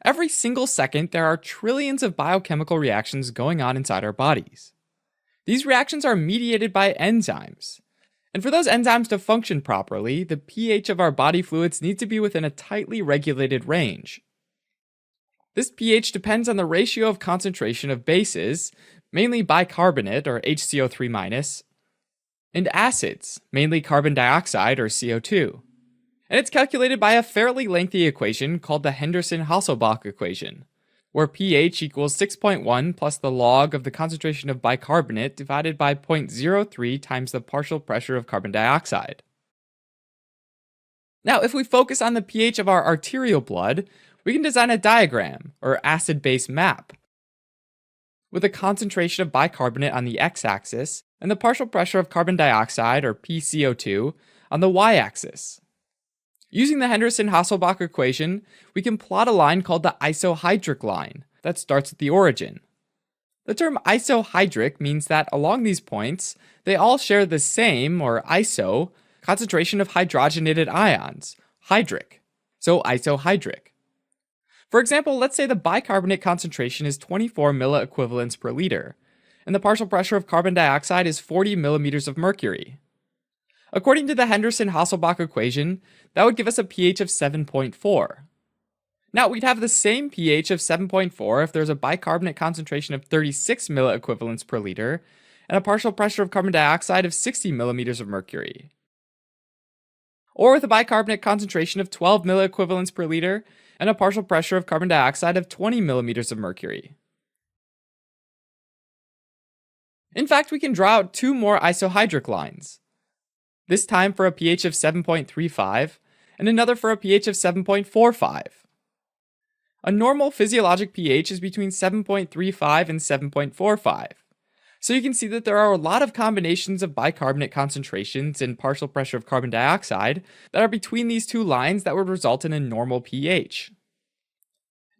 Every single second, there are trillions of biochemical reactions going on inside our bodies. These reactions are mediated by enzymes. And for those enzymes to function properly, the pH of our body fluids needs to be within a tightly regulated range. This pH depends on the ratio of concentration of bases, mainly bicarbonate or HCO3-, and acids, mainly carbon dioxide or CO2. And it's calculated by a fairly lengthy equation called the Henderson-Hasselbalch equation, where pH equals 6.1 plus the log of the concentration of bicarbonate divided by 0.03 times the partial pressure of carbon dioxide. Now, if we focus on the pH of our arterial blood, we can design a diagram, or acid-base map, with a concentration of bicarbonate on the x-axis and the partial pressure of carbon dioxide, or PCO2, on the y-axis. Using the Henderson-Hasselbalch equation, we can plot a line called the isohydric line that starts at the origin. The term isohydric means that along these points, they all share the same, or iso, concentration of hydrogenated ions, hydric, so isohydric. For example, let's say the bicarbonate concentration is 24 milliequivalents per liter, and the partial pressure of carbon dioxide is 40 millimeters of mercury. According to the Henderson-Hasselbalch equation, that would give us a pH of 7.4. Now, we'd have the same pH of 7.4 if there's a bicarbonate concentration of 36 milliequivalents per liter and a partial pressure of carbon dioxide of 60 millimeters of mercury. Or with a bicarbonate concentration of 12 milliequivalents per liter and a partial pressure of carbon dioxide of 20 millimeters of mercury. In fact, we can draw out two more isohydric lines, this time for a pH of 7.35 and another for a pH of 7.45. A normal physiologic pH is between 7.35 and 7.45. So you can see that there are a lot of combinations of bicarbonate concentrations and partial pressure of carbon dioxide that are between these two lines that would result in a normal pH.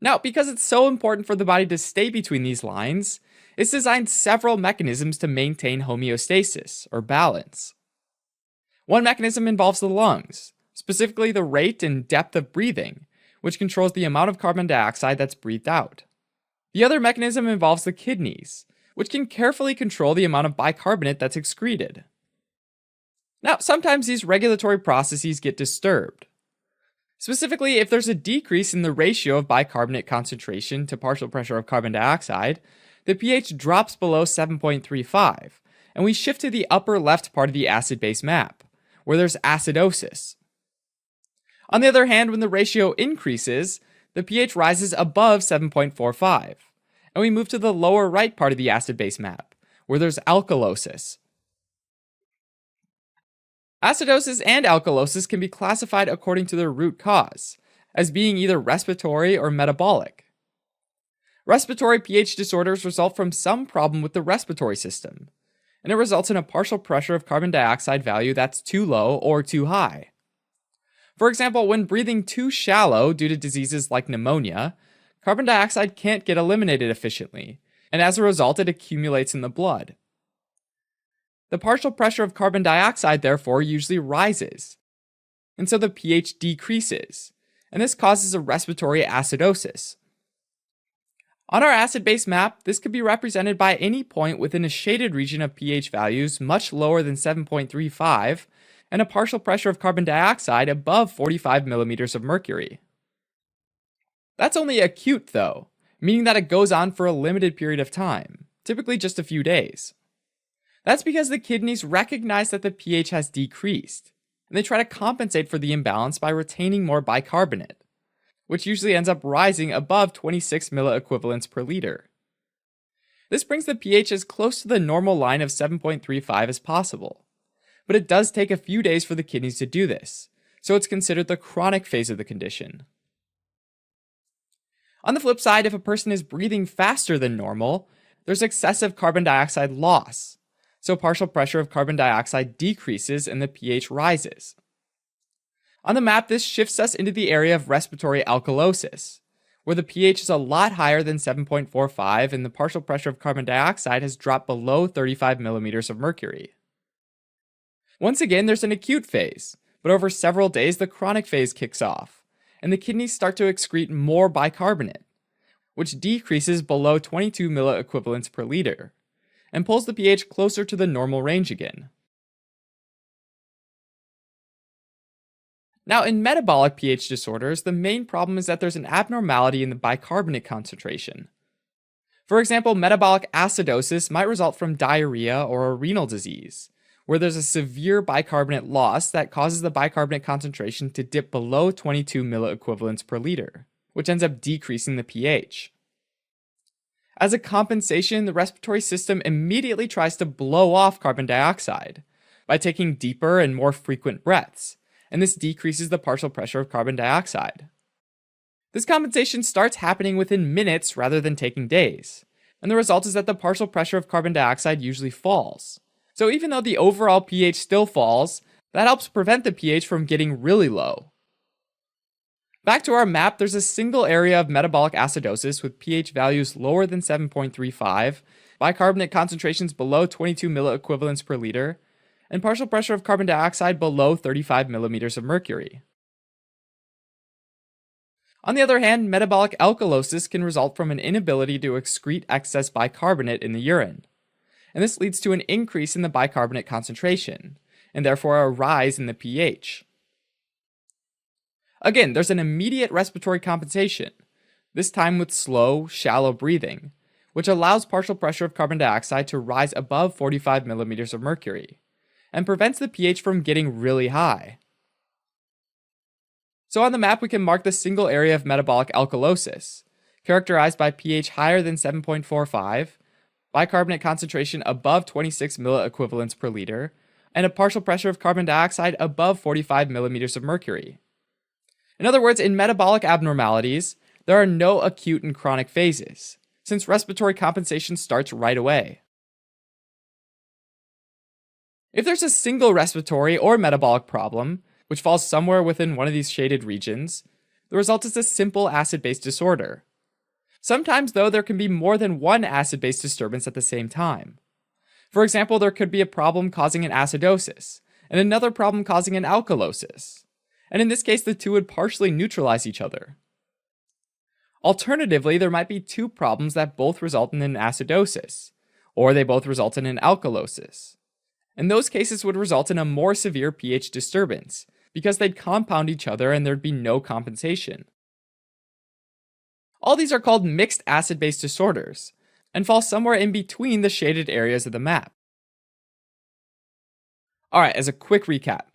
Now, because it's so important for the body to stay between these lines, it's designed several mechanisms to maintain homeostasis, or balance. One mechanism involves the lungs, specifically the rate and depth of breathing, which controls the amount of carbon dioxide that's breathed out. The other mechanism involves the kidneys, which can carefully control the amount of bicarbonate that's excreted. Now, sometimes these regulatory processes get disturbed. Specifically, if there's a decrease in the ratio of bicarbonate concentration to partial pressure of carbon dioxide, the pH drops below 7.35, and we shift to the upper left part of the acid-base map, where there's acidosis. On the other hand, when the ratio increases, the pH rises above 7.45, and we move to the lower right part of the acid-base map, where there's alkalosis. Acidosis and alkalosis can be classified according to their root cause, as being either respiratory or metabolic. Respiratory pH disorders result from some problem with the respiratory system, and it results in a partial pressure of carbon dioxide value that's too low or too high. For example, when breathing too shallow due to diseases like pneumonia, carbon dioxide can't get eliminated efficiently, and as a result, it accumulates in the blood. The partial pressure of carbon dioxide, therefore, usually rises, and so the pH decreases, and this causes a respiratory acidosis. On our acid-base map, this could be represented by any point within a shaded region of pH values much lower than 7.35 and a partial pressure of carbon dioxide above 45 millimeters of mercury. That's only acute though, meaning that it goes on for a limited period of time, typically just a few days. That's because the kidneys recognize that the pH has decreased, and they try to compensate for the imbalance by retaining more bicarbonate, which usually ends up rising above 26 milliequivalents per liter. This brings the pH as close to the normal line of 7.35 as possible, but it does take a few days for the kidneys to do this, so it's considered the chronic phase of the condition. On the flip side, if a person is breathing faster than normal, there's excessive carbon dioxide loss, so partial pressure of carbon dioxide decreases and the pH rises. On the map, this shifts us into the area of respiratory alkalosis, where the pH is a lot higher than 7.45 and the partial pressure of carbon dioxide has dropped below 35 millimeters of mercury. Once again, there's an acute phase, but over several days the chronic phase kicks off, and the kidneys start to excrete more bicarbonate, which decreases below 22 milliequivalents per liter, and pulls the pH closer to the normal range again. Now, in metabolic pH disorders, the main problem is that there's an abnormality in the bicarbonate concentration. For example, metabolic acidosis might result from diarrhea or a renal disease, where there's a severe bicarbonate loss that causes the bicarbonate concentration to dip below 22 milliequivalents per liter, which ends up decreasing the pH. As a compensation, the respiratory system immediately tries to blow off carbon dioxide by taking deeper and more frequent breaths, and this decreases the partial pressure of carbon dioxide. This compensation starts happening within minutes rather than taking days, and the result is that the partial pressure of carbon dioxide usually falls. So even though the overall pH still falls, that helps prevent the pH from getting really low. Back to our map, there's a single area of metabolic acidosis with pH values lower than 7.35, bicarbonate concentrations below 22 milliequivalents per liter, and partial pressure of carbon dioxide below 35 millimeters of mercury. On the other hand, metabolic alkalosis can result from an inability to excrete excess bicarbonate in the urine, and this leads to an increase in the bicarbonate concentration, and therefore a rise in the pH. Again, there's an immediate respiratory compensation, this time with slow, shallow breathing, which allows partial pressure of carbon dioxide to rise above 45 millimeters of mercury, and prevents the pH from getting really high. So on the map, we can mark the single area of metabolic alkalosis, characterized by pH higher than 7.45, bicarbonate concentration above 26 milliequivalents per liter, and a partial pressure of carbon dioxide above 45 millimeters of mercury. In other words, in metabolic abnormalities, there are no acute and chronic phases, since respiratory compensation starts right away. If there's a single respiratory or metabolic problem, which falls somewhere within one of these shaded regions, the result is a simple acid-base disorder. Sometimes, though, there can be more than one acid-base disturbance at the same time. For example, there could be a problem causing an acidosis, and another problem causing an alkalosis. And in this case, the two would partially neutralize each other. Alternatively, there might be two problems that both result in an acidosis, or they both result in an alkalosis. And those cases would result in a more severe pH disturbance, because they'd compound each other and there'd be no compensation. All these are called mixed acid-base disorders, and fall somewhere in between the shaded areas of the map. Alright, as a quick recap,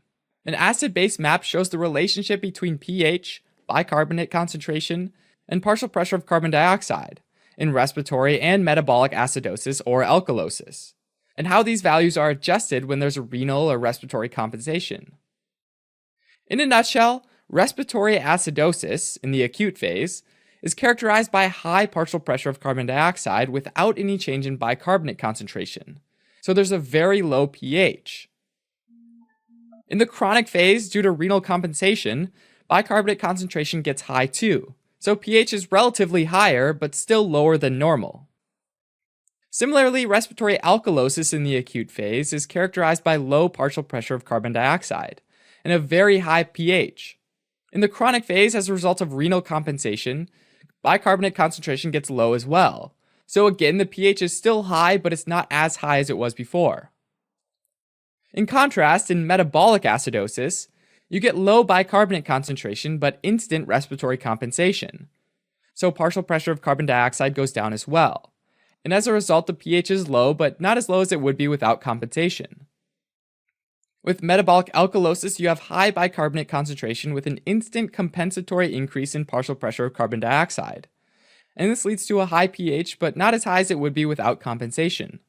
an acid-base map shows the relationship between pH, bicarbonate concentration, and partial pressure of carbon dioxide in respiratory and metabolic acidosis or alkalosis, and how these values are adjusted when there's a renal or respiratory compensation. In a nutshell, respiratory acidosis in the acute phase is characterized by high partial pressure of carbon dioxide without any change in bicarbonate concentration, so there's a very low pH. In the chronic phase, due to renal compensation, bicarbonate concentration gets high too, so pH is relatively higher but still lower than normal. Similarly, respiratory alkalosis in the acute phase is characterized by low partial pressure of carbon dioxide and a very high pH. In the chronic phase, as a result of renal compensation, bicarbonate concentration gets low as well. So again, the pH is still high, but it's not as high as it was before. In contrast, in metabolic acidosis, you get low bicarbonate concentration but instant respiratory compensation. So partial pressure of carbon dioxide goes down as well. And as a result, the pH is low, but not as low as it would be without compensation. With metabolic alkalosis, you have high bicarbonate concentration with an instant compensatory increase in partial pressure of carbon dioxide. And this leads to a high pH, but not as high as it would be without compensation.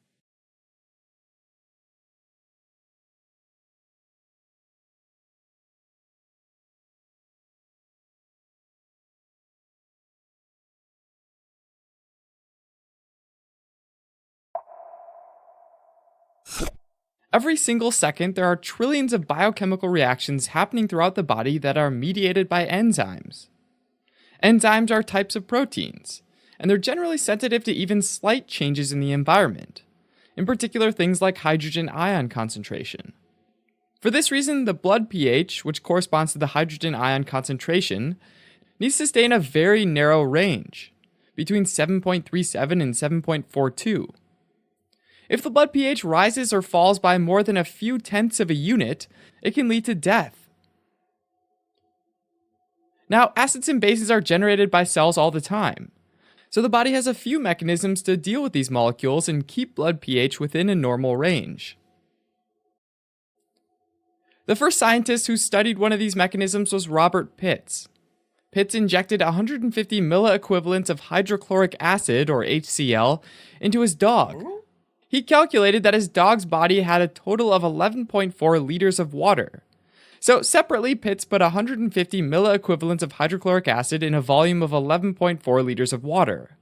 Every single second, there are trillions of biochemical reactions happening throughout the body that are mediated by enzymes. Enzymes are types of proteins, and they're generally sensitive to even slight changes in the environment, in particular things like hydrogen ion concentration. For this reason, the blood pH, which corresponds to the hydrogen ion concentration, needs to stay in a very narrow range, between 7.37 and 7.42. If the blood pH rises or falls by more than a few tenths of a unit, it can lead to death. Now, acids and bases are generated by cells all the time, so the body has a few mechanisms to deal with these molecules and keep blood pH within a normal range. The first scientist who studied one of these mechanisms was Robert Pitts. Pitts injected 150 milliequivalents of hydrochloric acid, or HCl, into his dog. He calculated that his dog's body had a total of 11.4 liters of water. So separately, Pitts put 150 milliequivalents of hydrochloric acid in a volume of 11.4 liters of water.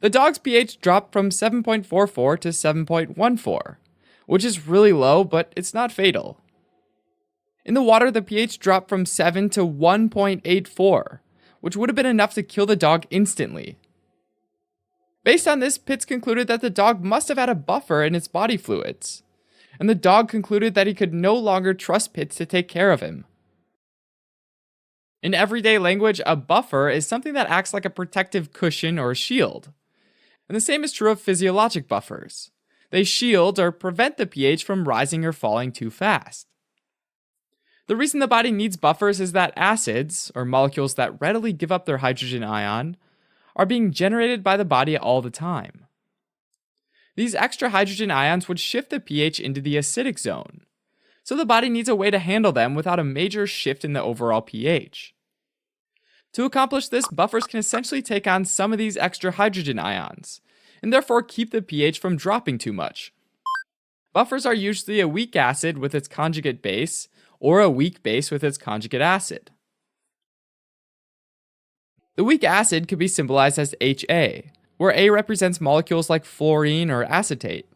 The dog's pH dropped from 7.44 to 7.14, which is really low, but it's not fatal. In the water, the pH dropped from 7 to 1.84, which would have been enough to kill the dog instantly. Based on this, Pitts concluded that the dog must have had a buffer in its body fluids, and the dog concluded that he could no longer trust Pitts to take care of him. In everyday language, a buffer is something that acts like a protective cushion or shield. And the same is true of physiologic buffers. They shield or prevent the pH from rising or falling too fast. The reason the body needs buffers is that acids, or molecules that readily give up their hydrogen ion, are being generated by the body all the time. These extra hydrogen ions would shift the pH into the acidic zone, so the body needs a way to handle them without a major shift in the overall pH. To accomplish this, buffers can essentially take on some of these extra hydrogen ions, and therefore keep the pH from dropping too much. Buffers are usually a weak acid with its conjugate base, or a weak base with its conjugate acid. The weak acid could be symbolized as HA, where A represents molecules like fluorine or acetate.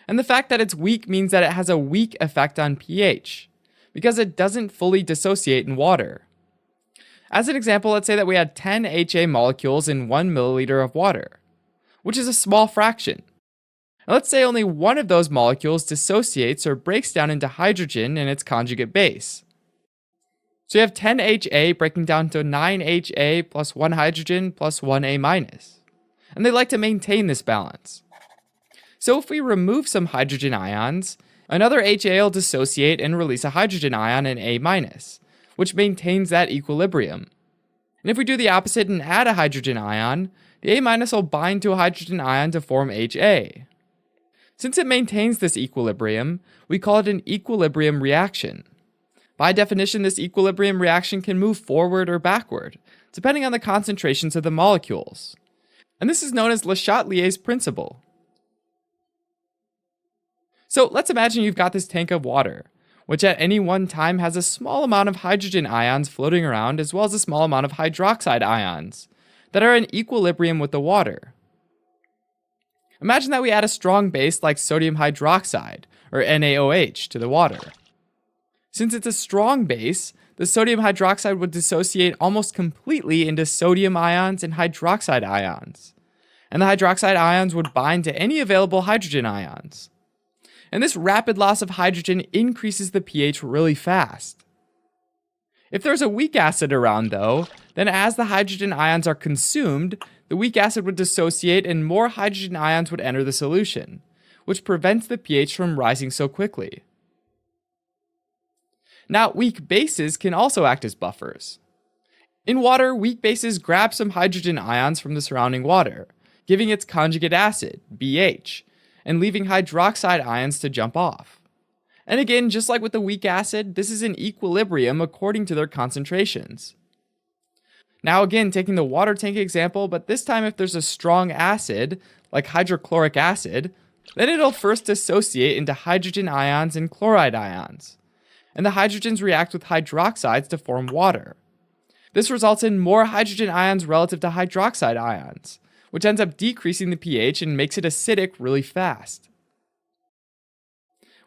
And the fact that it's weak means that it has a weak effect on pH, because it doesn't fully dissociate in water. As an example, let's say that we had 10 HA molecules in 1 milliliter of water, which is a small fraction. Now let's say only one of those molecules dissociates or breaks down into hydrogen and its conjugate base. So you have 10 HA breaking down to 9 HA plus 1 hydrogen plus 1 A minus. And they like to maintain this balance. So if we remove some hydrogen ions, another HA will dissociate and release a hydrogen ion in A minus, which maintains that equilibrium. And if we do the opposite and add a hydrogen ion, the A minus will bind to a hydrogen ion to form HA. Since it maintains this equilibrium, we call it an equilibrium reaction. By definition, this equilibrium reaction can move forward or backward, depending on the concentrations of the molecules. And this is known as Le Chatelier's principle. So let's imagine you've got this tank of water, which at any one time has a small amount of hydrogen ions floating around as well as a small amount of hydroxide ions that are in equilibrium with the water. Imagine that we add a strong base like sodium hydroxide, or NaOH, to the water. Since it's a strong base, the sodium hydroxide would dissociate almost completely into sodium ions and hydroxide ions. And the hydroxide ions would bind to any available hydrogen ions. And this rapid loss of hydrogen increases the pH really fast. If there's a weak acid around, though, then as the hydrogen ions are consumed, the weak acid would dissociate and more hydrogen ions would enter the solution, which prevents the pH from rising so quickly. Now, weak bases can also act as buffers. In water, weak bases grab some hydrogen ions from the surrounding water, giving its conjugate acid, BH, and leaving hydroxide ions to jump off. And again, just like with the weak acid, this is in equilibrium according to their concentrations. Now again, taking the water tank example, but this time if there's a strong acid, like hydrochloric acid, then it'll first dissociate into hydrogen ions and chloride ions. And the hydrogens react with hydroxides to form water. This results in more hydrogen ions relative to hydroxide ions, which ends up decreasing the pH and makes it acidic really fast.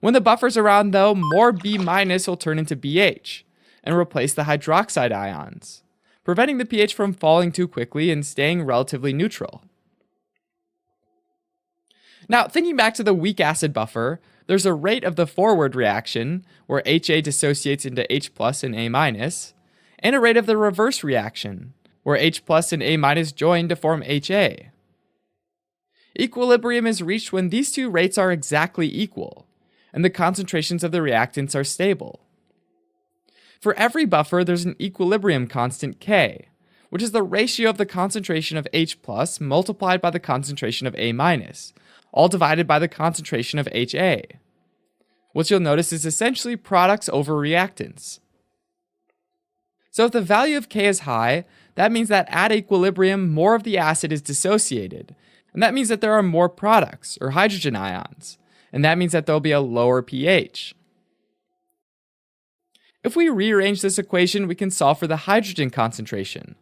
When the buffer's around though, more B- will turn into BH and replace the hydroxide ions, preventing the pH from falling too quickly and staying relatively neutral. Now, thinking back to the weak acid buffer, there's a rate of the forward reaction, where HA dissociates into H plus and A minus, and a rate of the reverse reaction, where H plus and A minus join to form HA. Equilibrium is reached when these two rates are exactly equal, and the concentrations of the reactants are stable. For every buffer, there's an equilibrium constant K, which is the ratio of the concentration of H plus multiplied by the concentration of A minus, all divided by the concentration of HA. What you'll notice is essentially products over reactants. So if the value of K is high, that means that at equilibrium, more of the acid is dissociated, and that means that there are more products, or hydrogen ions, and that means that there will be a lower pH. If we rearrange this equation, we can solve for the hydrogen concentration.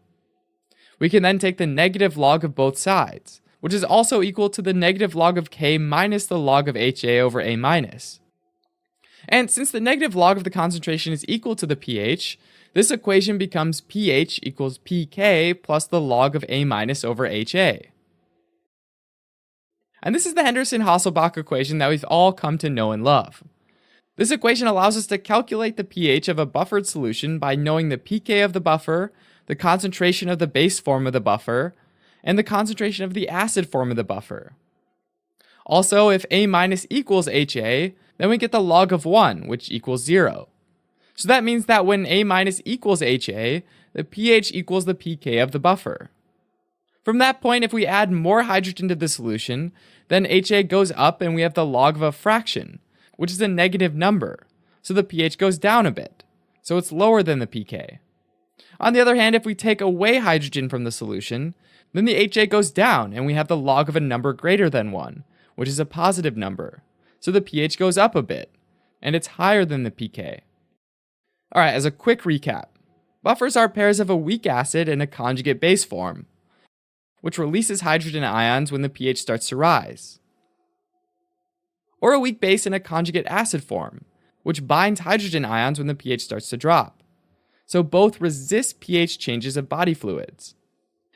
We can then take the negative log of both sides, which is also equal to the negative log of K minus the log of HA over A minus. And since the negative log of the concentration is equal to the pH, this equation becomes pH equals pK plus the log of A minus over HA. And this is the Henderson-Hasselbalch equation that we've all come to know and love. This equation allows us to calculate the pH of a buffered solution by knowing the pK of the buffer, the concentration of the base form of the buffer, and the concentration of the acid form of the buffer. Also, if A minus equals HA, then we get the log of 1, which equals 0. So that means that when A minus equals HA, the pH equals the pK of the buffer. From that point, if we add more hydrogen to the solution, then HA goes up and we have the log of a fraction, which is a negative number, so the pH goes down a bit, so it's lower than the pK. On the other hand, if we take away hydrogen from the solution, then the HA goes down and we have the log of a number greater than 1, which is a positive number, so the pH goes up a bit, and it's higher than the pK. Alright, as a quick recap, buffers are pairs of a weak acid and a conjugate base form, which releases hydrogen ions when the pH starts to rise. Or a weak base in a conjugate acid form, which binds hydrogen ions when the pH starts to drop. So both resist pH changes of body fluids.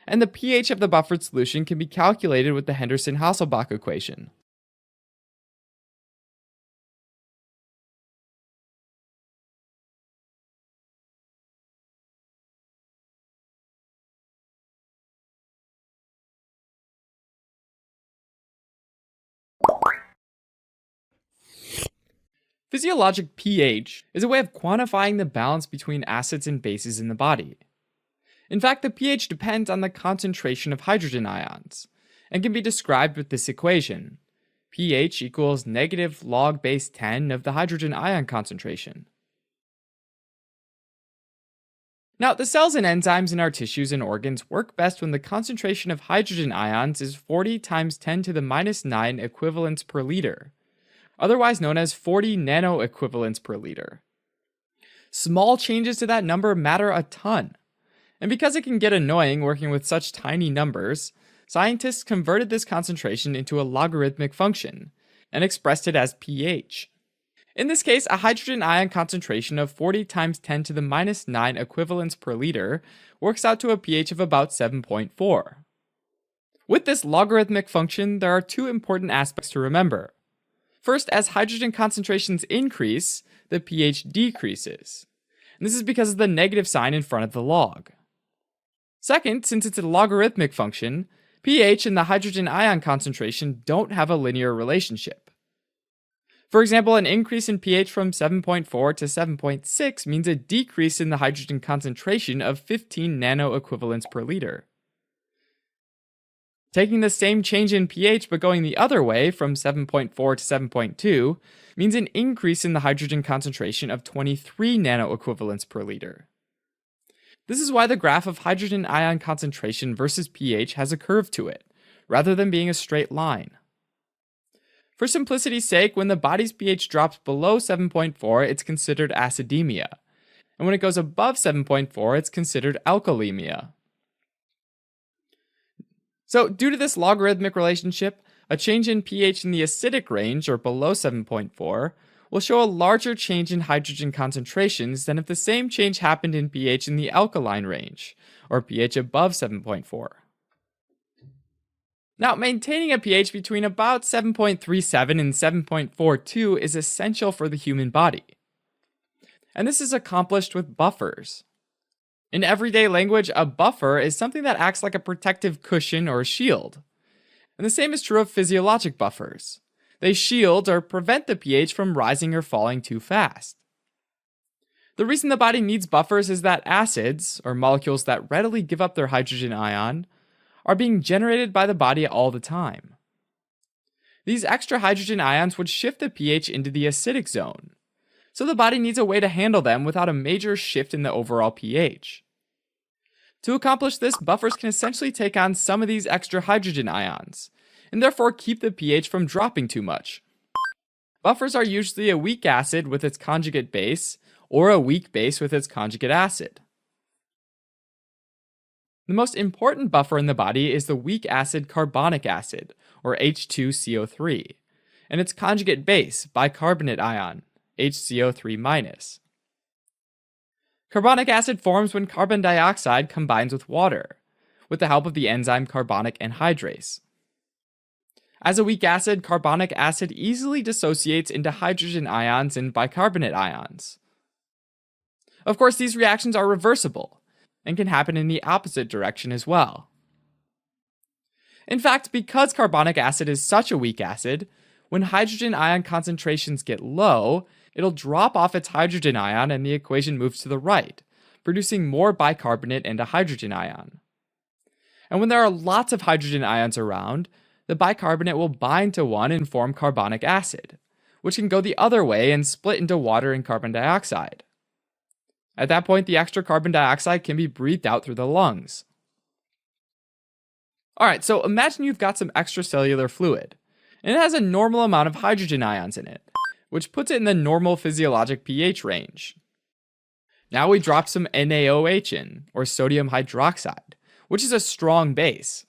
And the pH of the buffered solution can be calculated with the Henderson-Hasselbalch equation. Physiologic pH is a way of quantifying the balance between acids and bases in the body. In fact, the pH depends on the concentration of hydrogen ions, and can be described with this equation. pH equals negative log base 10 of the hydrogen ion concentration. Now, the cells and enzymes in our tissues and organs work best when the concentration of hydrogen ions is 40 times 10 to the minus 9 equivalents per liter, otherwise known as 40 nanoequivalents per liter. Small changes to that number matter a ton. And because it can get annoying working with such tiny numbers, scientists converted this concentration into a logarithmic function and expressed it as pH. In this case, a hydrogen ion concentration of 40 times 10 to the minus 9 equivalents per liter works out to a pH of about 7.4. With this logarithmic function, there are two important aspects to remember. First, as hydrogen concentrations increase, the pH decreases. And this is because of the negative sign in front of the log. Second, since it's a logarithmic function, pH and the hydrogen ion concentration don't have a linear relationship. For example, an increase in pH from 7.4 to 7.6 means a decrease in the hydrogen concentration of 15 nanoequivalents per liter. Taking the same change in pH but going the other way from 7.4 to 7.2 means an increase in the hydrogen concentration of 23 nanoequivalents per liter. This is why the graph of hydrogen ion concentration versus pH has a curve to it, rather than being a straight line. For simplicity's sake, when the body's pH drops below 7.4, it's considered acidemia, and when it goes above 7.4, it's considered alkalemia. So, due to this logarithmic relationship, a change in pH in the acidic range, or below 7.4, will show a larger change in hydrogen concentrations than if the same change happened in pH in the alkaline range, or pH above 7.4. Now, maintaining a pH between about 7.37 and 7.42 is essential for the human body. And this is accomplished with buffers. In everyday language, a buffer is something that acts like a protective cushion or shield. And the same is true of physiologic buffers. They shield or prevent the pH from rising or falling too fast. The reason the body needs buffers is that acids, or molecules that readily give up their hydrogen ion, are being generated by the body all the time. These extra hydrogen ions would shift the pH into the acidic zone, so the body needs a way to handle them without a major shift in the overall pH. To accomplish this, buffers can essentially take on some of these extra hydrogen ions, and therefore keep the pH from dropping too much. Buffers are usually a weak acid with its conjugate base, or a weak base with its conjugate acid. The most important buffer in the body is the weak acid carbonic acid, or H2CO3, and its conjugate base, bicarbonate ion, HCO3-. Carbonic acid forms when carbon dioxide combines with water, with the help of the enzyme carbonic anhydrase. As a weak acid, carbonic acid easily dissociates into hydrogen ions and bicarbonate ions. Of course, these reactions are reversible, and can happen in the opposite direction as well. In fact, because carbonic acid is such a weak acid, when hydrogen ion concentrations get low, it'll drop off its hydrogen ion and the equation moves to the right, producing more bicarbonate and a hydrogen ion. And when there are lots of hydrogen ions around, the bicarbonate will bind to one and form carbonic acid, which can go the other way and split into water and carbon dioxide. At that point, the extra carbon dioxide can be breathed out through the lungs. Alright, so imagine you've got some extracellular fluid, and it has a normal amount of hydrogen ions in it, which puts it in the normal physiologic pH range. Now we drop some NaOH in, or sodium hydroxide, which is a strong base.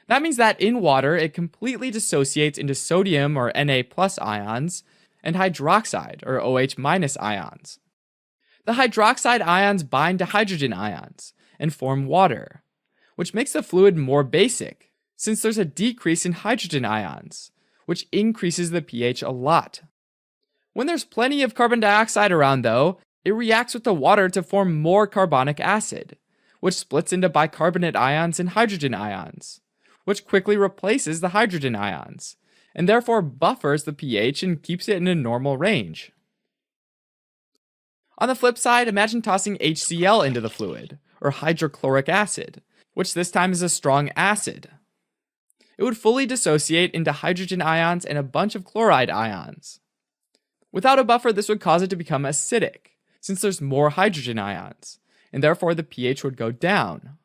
That means that in water, it completely dissociates into sodium or Na plus ions and hydroxide or OH minus ions. The hydroxide ions bind to hydrogen ions and form water, which makes the fluid more basic, since there's a decrease in hydrogen ions, which increases the pH a lot. When there's plenty of carbon dioxide around, though, it reacts with the water to form more carbonic acid, which splits into bicarbonate ions and hydrogen ions, which quickly replaces the hydrogen ions, and therefore buffers the pH and keeps it in a normal range. On the flip side, imagine tossing HCl into the fluid, or hydrochloric acid, which this time is a strong acid. It would fully dissociate into hydrogen ions and a bunch of chloride ions. Without a buffer, this would cause it to become acidic, since there's more hydrogen ions, and therefore the pH would go down.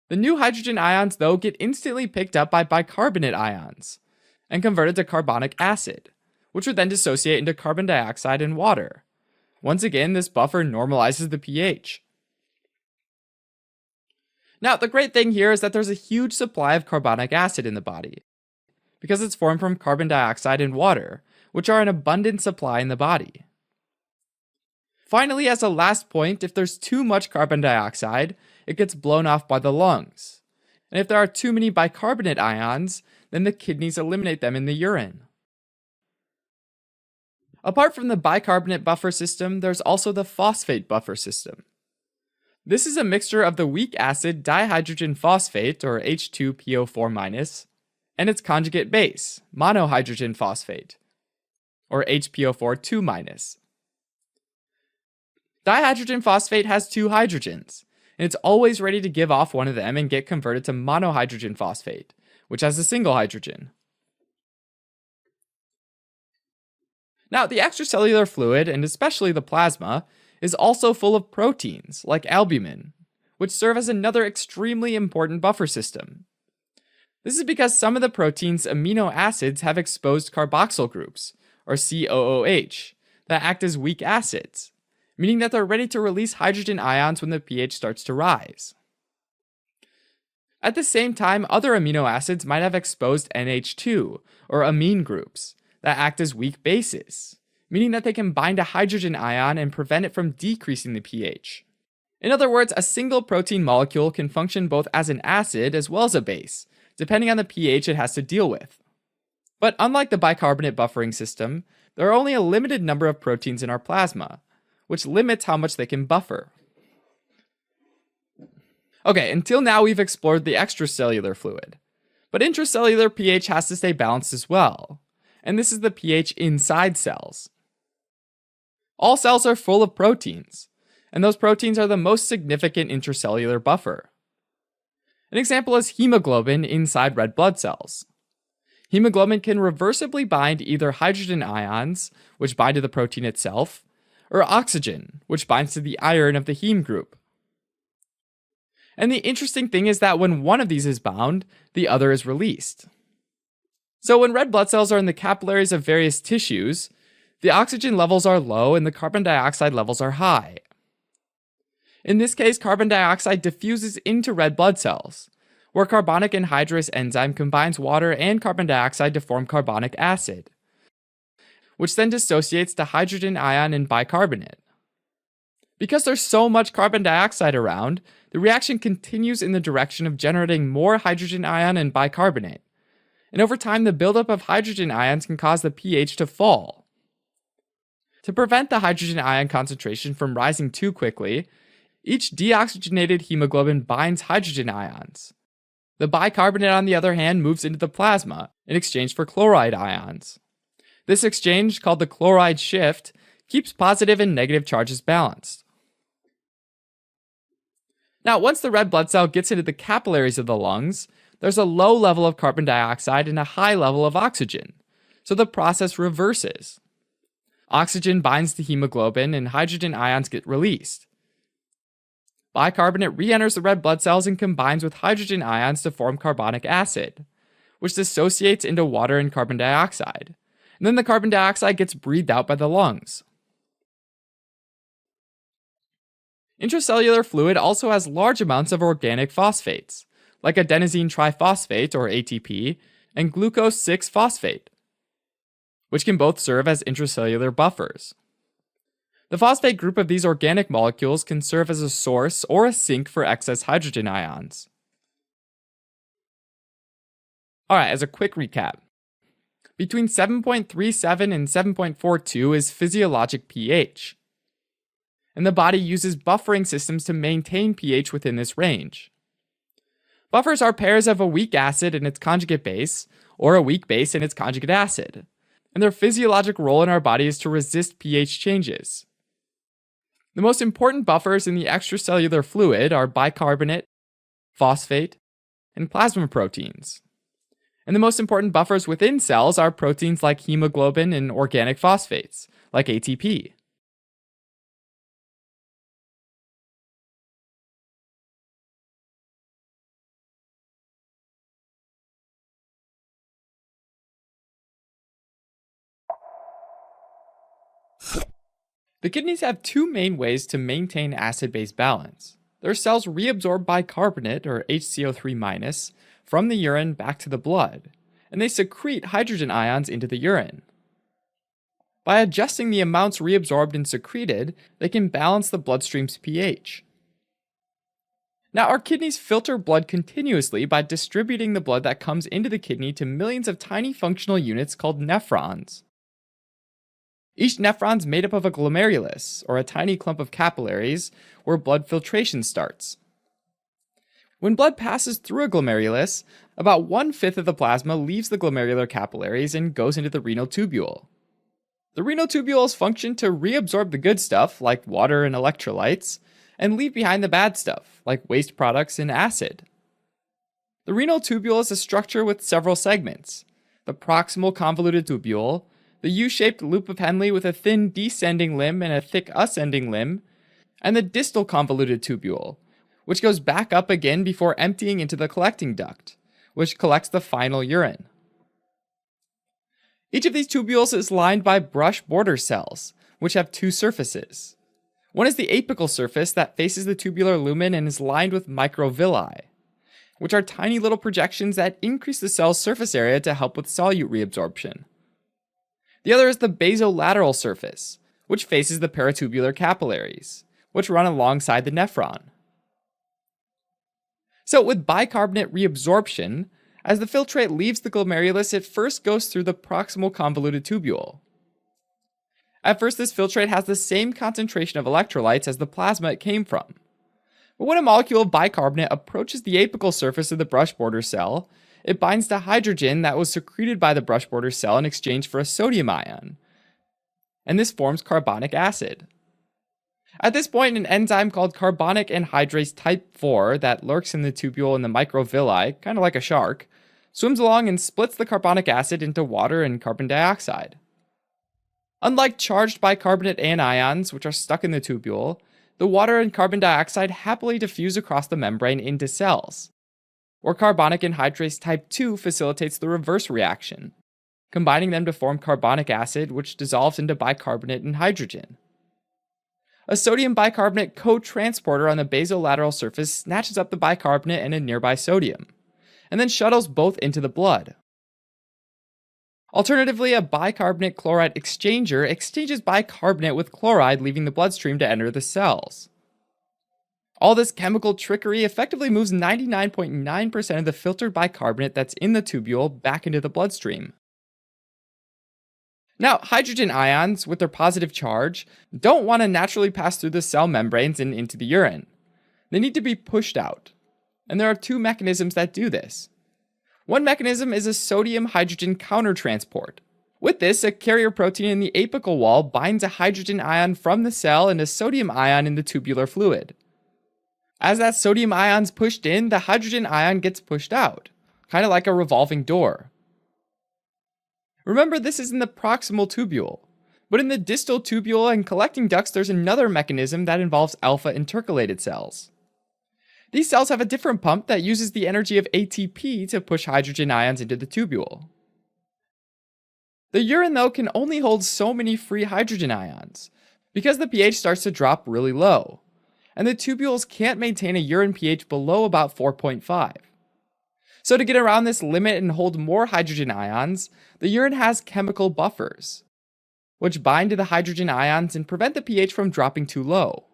The new hydrogen ions, though, get instantly picked up by bicarbonate ions, and converted to carbonic acid, which would then dissociate into carbon dioxide and water. Once again, this buffer normalizes the pH. Now, the great thing here is that there's a huge supply of carbonic acid in the body, because it's formed from carbon dioxide and water, which are an abundant supply in the body. Finally, as a last point, if there's too much carbon dioxide, it gets blown off by the lungs. And if there are too many bicarbonate ions, then the kidneys eliminate them in the urine. Apart from the bicarbonate buffer system, there's also the phosphate buffer system. This is a mixture of the weak acid dihydrogen phosphate, or H2PO4-, and its conjugate base, monohydrogen phosphate, or HPO4-2-. Dihydrogen phosphate has two hydrogens, and it's always ready to give off one of them and get converted to monohydrogen phosphate, which has a single hydrogen. Now, the extracellular fluid, and especially the plasma, is also full of proteins, like albumin, which serve as another extremely important buffer system. This is because some of the protein's amino acids have exposed carboxyl groups, or COOH, that act as weak acids, meaning that they're ready to release hydrogen ions when the pH starts to rise. At the same time, other amino acids might have exposed NH2, or amine groups, that act as weak bases, meaning that they can bind a hydrogen ion and prevent it from decreasing the pH. In other words, a single protein molecule can function both as an acid as well as a base, depending on the pH it has to deal with. But unlike the bicarbonate buffering system, there are only a limited number of proteins in our plasma, which limits how much they can buffer. Okay, until now we've explored the extracellular fluid, but intracellular pH has to stay balanced as well, and this is the pH inside cells. All cells are full of proteins, and those proteins are the most significant intracellular buffer. An example is hemoglobin inside red blood cells. Hemoglobin can reversibly bind either hydrogen ions, which bind to the protein itself, or oxygen, which binds to the iron of the heme group. And the interesting thing is that when one of these is bound, the other is released. So when red blood cells are in the capillaries of various tissues, the oxygen levels are low and the carbon dioxide levels are high. In this case, carbon dioxide diffuses into red blood cells, where carbonic anhydrase enzyme combines water and carbon dioxide to form carbonic acid, which then dissociates to hydrogen ion and bicarbonate. Because there's so much carbon dioxide around, the reaction continues in the direction of generating more hydrogen ion and bicarbonate, and over time the buildup of hydrogen ions can cause the pH to fall. To prevent the hydrogen ion concentration from rising too quickly, each deoxygenated hemoglobin binds hydrogen ions. The bicarbonate, on the other hand, moves into the plasma in exchange for chloride ions. This exchange, called the chloride shift, keeps positive and negative charges balanced. Now, once the red blood cell gets into the capillaries of the lungs, there's a low level of carbon dioxide and a high level of oxygen, so the process reverses. Oxygen binds to hemoglobin and hydrogen ions get released. Bicarbonate re-enters the red blood cells and combines with hydrogen ions to form carbonic acid, which dissociates into water and carbon dioxide, and then the carbon dioxide gets breathed out by the lungs. Intracellular fluid also has large amounts of organic phosphates, like adenosine triphosphate, or ATP, and glucose 6-phosphate, which can both serve as intracellular buffers. The phosphate group of these organic molecules can serve as a source or a sink for excess hydrogen ions. Alright, as a quick recap, between 7.37 and 7.42 is physiologic pH, and the body uses buffering systems to maintain pH within this range. Buffers are pairs of a weak acid and its conjugate base, or a weak base and its conjugate acid, and their physiologic role in our body is to resist pH changes. The most important buffers in the extracellular fluid are bicarbonate, phosphate, and plasma proteins. And the most important buffers within cells are proteins like hemoglobin and organic phosphates, like ATP. The kidneys have two main ways to maintain acid-base balance. Their cells reabsorb bicarbonate, or HCO3-, from the urine back to the blood, and they secrete hydrogen ions into the urine. By adjusting the amounts reabsorbed and secreted, they can balance the bloodstream's pH. Now, our kidneys filter blood continuously by distributing the blood that comes into the kidney to millions of tiny functional units called nephrons. Each nephron is made up of a glomerulus, or a tiny clump of capillaries, where blood filtration starts. When blood passes through a glomerulus, about 1/5 of the plasma leaves the glomerular capillaries and goes into the renal tubule. The renal tubules function to reabsorb the good stuff, like water and electrolytes, and leave behind the bad stuff, like waste products and acid. The renal tubule is a structure with several segments: the proximal convoluted tubule, the U-shaped loop of Henle with a thin descending limb and a thick ascending limb, and the distal convoluted tubule, which goes back up again before emptying into the collecting duct, which collects the final urine. Each of these tubules is lined by brush border cells, which have two surfaces. One is the apical surface that faces the tubular lumen and is lined with microvilli, which are tiny little projections that increase the cell's surface area to help with solute reabsorption. The other is the basolateral surface, which faces the peritubular capillaries, which run alongside the nephron. So with bicarbonate reabsorption, as the filtrate leaves the glomerulus, it first goes through the proximal convoluted tubule. At first, this filtrate has the same concentration of electrolytes as the plasma it came from. When a molecule of bicarbonate approaches the apical surface of the brush border cell, it binds to hydrogen that was secreted by the brush border cell in exchange for a sodium ion, and this forms carbonic acid. At this point, an enzyme called carbonic anhydrase type 4 that lurks in the tubule in the microvilli, kind of like a shark, swims along and splits the carbonic acid into water and carbon dioxide. Unlike charged bicarbonate anions, which are stuck in the tubule, the water and carbon dioxide happily diffuse across the membrane into cells, where carbonic anhydrase type 2 facilitates the reverse reaction, combining them to form carbonic acid, which dissolves into bicarbonate and hydrogen. A sodium bicarbonate co-transporter on the basolateral surface snatches up the bicarbonate and a nearby sodium, and then shuttles both into the blood. Alternatively, a bicarbonate chloride exchanger exchanges bicarbonate with chloride, leaving the bloodstream to enter the cells. All this chemical trickery effectively moves 99.9% of the filtered bicarbonate that's in the tubule back into the bloodstream. Now, hydrogen ions, with their positive charge, don't want to naturally pass through the cell membranes and into the urine. They need to be pushed out. And there are two mechanisms that do this. One mechanism is a sodium-hydrogen countertransport. With this, a carrier protein in the apical wall binds a hydrogen ion from the cell and a sodium ion in the tubular fluid. As that sodium ion's pushed in, the hydrogen ion gets pushed out, kind of like a revolving door. Remember, this is in the proximal tubule, but in the distal tubule and collecting ducts, there's another mechanism that involves alpha intercalated cells. These cells have a different pump that uses the energy of ATP to push hydrogen ions into the tubule. The urine, though, can only hold so many free hydrogen ions, because the pH starts to drop really low, and the tubules can't maintain a urine pH below about 4.5. So to get around this limit and hold more hydrogen ions, the urine has chemical buffers, which bind to the hydrogen ions and prevent the pH from dropping too low.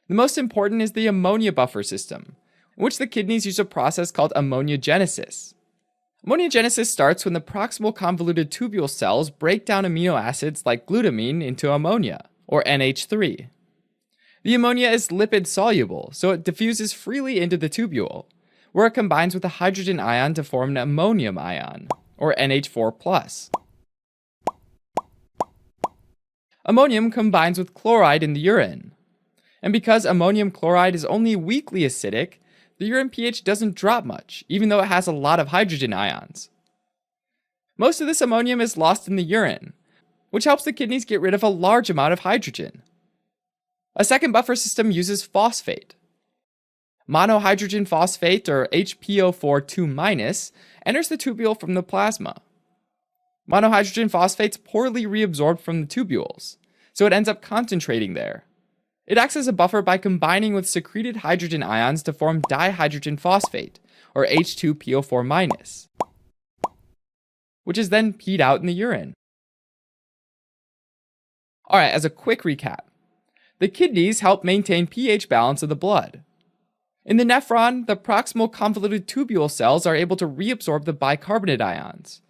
The most important is the ammonia buffer system, in which the kidneys use a process called ammoniogenesis. Ammoniogenesis starts when the proximal convoluted tubule cells break down amino acids like glutamine into ammonia, or NH3. The ammonia is lipid soluble, so it diffuses freely into the tubule, where it combines with a hydrogen ion to form an ammonium ion, or NH4+. Ammonium combines with chloride in the urine. And because ammonium chloride is only weakly acidic, the urine pH doesn't drop much, even though it has a lot of hydrogen ions. Most of this ammonium is lost in the urine, which helps the kidneys get rid of a large amount of hydrogen. A second buffer system uses phosphate. Monohydrogen phosphate, or HPO4 enters the tubule from the plasma. Monohydrogen phosphate's poorly reabsorbed from the tubules, so it ends up concentrating there. It acts as a buffer by combining with secreted hydrogen ions to form dihydrogen phosphate, or H2PO4-, which is then peed out in the urine. Alright, as a quick recap, the kidneys help maintain pH balance of the blood. In the nephron, the proximal convoluted tubule cells are able to reabsorb the bicarbonate ions,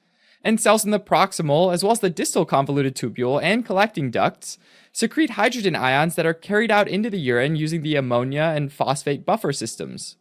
and cells in the proximal, as well as the distal convoluted tubule and collecting ducts, secrete hydrogen ions that are carried out into the urine using the ammonia and phosphate buffer systems.